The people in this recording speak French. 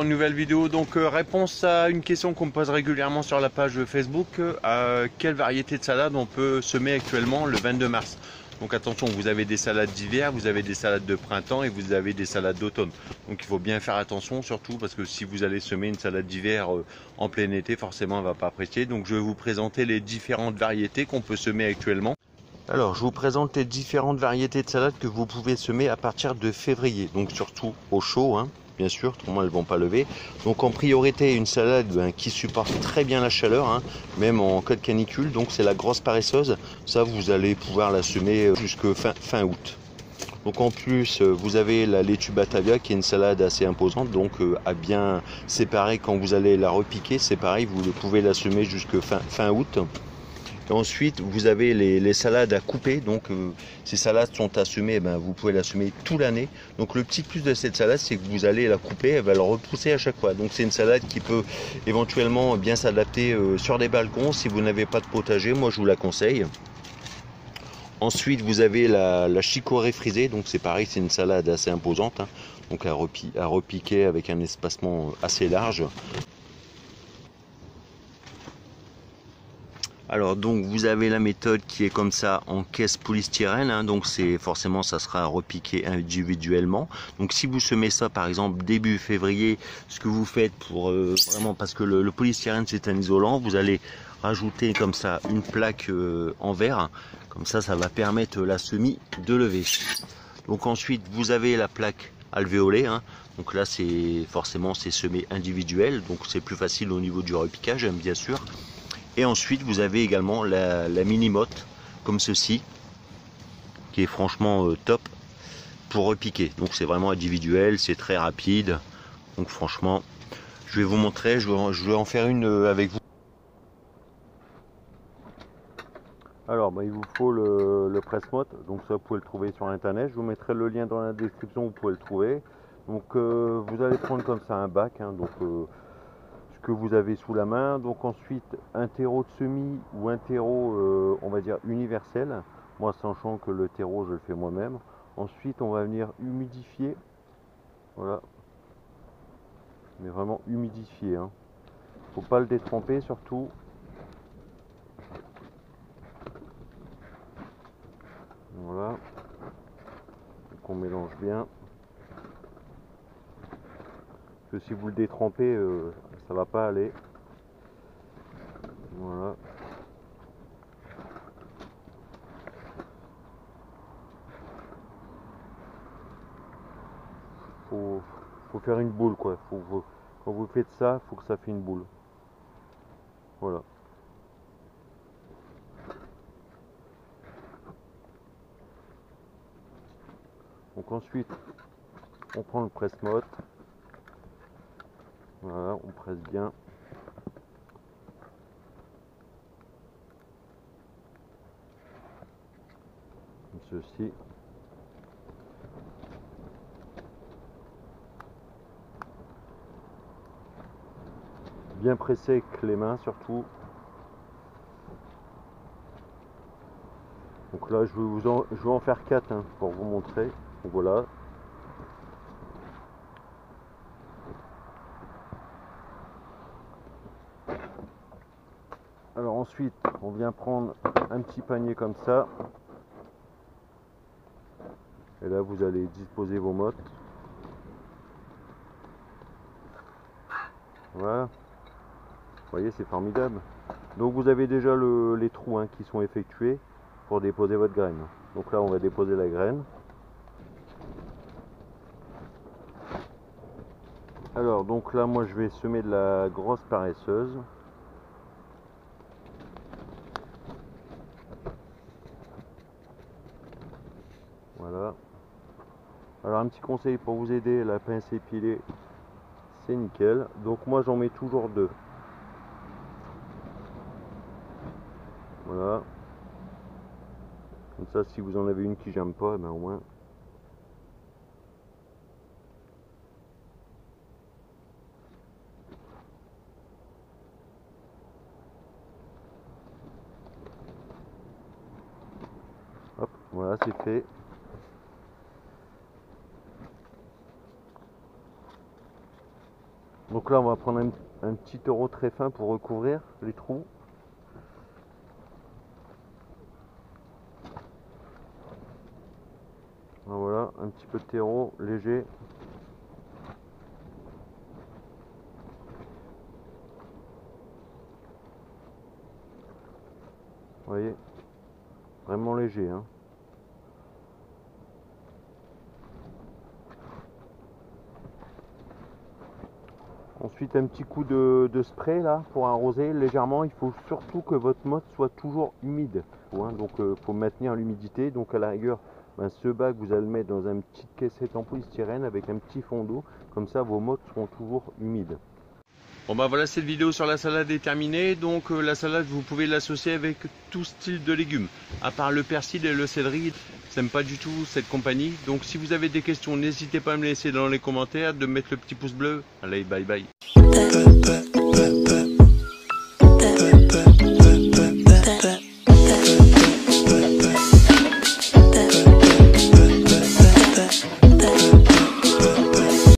une nouvelle vidéo. Donc réponse à une question qu'on me pose régulièrement sur la page Facebook. Quelle variété de salade on peut semer actuellement le 22 mars? Donc attention, vous avez des salades d'hiver, vous avez des salades de printemps et vous avez des salades d'automne. Donc il faut bien faire attention, surtout parce que si vous allez semer une salade d'hiver en plein été, forcément elle ne va pas apprécier. Donc je vais vous présenter les différentes variétés qu'on peut semer actuellement. Alors, je vous présente les différentes variétés de salades que vous pouvez semer à partir de février. Donc, surtout au chaud, hein, bien sûr, autrement elles ne vont pas lever. Donc, en priorité, une salade qui supporte très bien la chaleur, hein, même en cas de canicule. Donc, c'est la grosse paresseuse. Ça, vous allez pouvoir la semer jusqu'à fin août. Donc, en plus, vous avez la laitue Batavia qui est une salade assez imposante. Donc, à bien séparer quand vous allez la repiquer. C'est pareil, vous pouvez la semer jusqu'à fin août. Et ensuite, vous avez les salades à couper. Donc, ces salades sont à semer, vous pouvez la semer toute l'année. Donc, le petit plus de cette salade, c'est que vous allez la couper, elle va le repousser à chaque fois. Donc, c'est une salade qui peut éventuellement bien s'adapter sur des balcons. Si vous n'avez pas de potager, moi, je vous la conseille. Ensuite, vous avez la chicorée frisée. Donc, c'est pareil, c'est une salade assez imposante. Hein. Donc, à repiquer avec un espacement assez large. Alors donc vous avez la méthode qui est comme ça en caisse polystyrène, hein, donc c'est forcément ça sera repiqué individuellement. Donc si vous semez ça par exemple début février, ce que vous faites pour vraiment parce que le polystyrène c'est un isolant, vous allez rajouter comme ça une plaque en verre, comme ça ça va permettre la semis de lever. Donc ensuite vous avez la plaque alvéolée, hein, donc là c'est forcément c'est semé individuel, donc c'est plus facile au niveau du repiquage bien sûr. Et ensuite, vous avez également la mini-motte, comme ceci, qui est franchement top pour repiquer. Donc c'est vraiment individuel, c'est très rapide. Donc franchement, je vais vous montrer, je vais en faire une avec vous. Alors, il vous faut le presse-motte, donc ça vous pouvez le trouver sur internet. Je vous mettrai le lien dans la description, vous pouvez le trouver. Donc vous allez prendre comme ça un bac, hein, donc que vous avez sous la main. Donc ensuite un terreau de semis ou un terreau on va dire universel, moi sachant que le terreau je le fais moi-même. Ensuite on va venir humidifier, voilà, mais vraiment humidifier, hein. Faut pas le détremper surtout. Voilà, donc on mélange bien, parce que si vous le détrempez ça va pas aller. Voilà. Faut faire une boule quoi. Quand vous faites ça, faut que ça fait une boule. Voilà. Donc ensuite, on prend le presse-motte. Voilà, on presse bien. Comme ceci. Bien pressé avec les mains surtout. Donc là je vais en faire 4 hein, pour vous montrer. Donc voilà. Alors ensuite on vient prendre un petit panier comme ça. Et là vous allez disposer vos mottes. Voilà. Vous voyez, c'est formidable. Donc vous avez déjà les trous hein, qui sont effectués pour déposer votre graine. Donc là on va déposer la graine. Alors donc là moi je vais semer de la grosse paresseuse. Voilà. Alors un petit conseil pour vous aider, la pince épilée c'est nickel. Donc moi j'en mets toujours 2. Voilà. Comme ça si vous en avez une qui j'aime pas, au moins. Hop, voilà c'est fait. Donc là on va prendre un petit taureau très fin pour recouvrir les trous. Voilà, un petit peu de terreau léger. Vous voyez, vraiment léger, hein. Ensuite un petit coup de spray là pour arroser légèrement. Il faut surtout que votre motte soit toujours humide, donc faut maintenir l'humidité. Donc à la rigueur, ce bac vous allez le mettre dans une petite caissette en polystyrène avec un petit fond d'eau, comme ça vos mottes seront toujours humides. Bon bah voilà, cette vidéo sur la salade est terminée. Donc la salade, vous pouvez l'associer avec tout style de légumes, à part le persil et le céleri. J'aime pas du tout cette compagnie. Donc si vous avez des questions, n'hésitez pas à me laisser dans les commentaires, de mettre le petit pouce bleu. Allez, bye bye.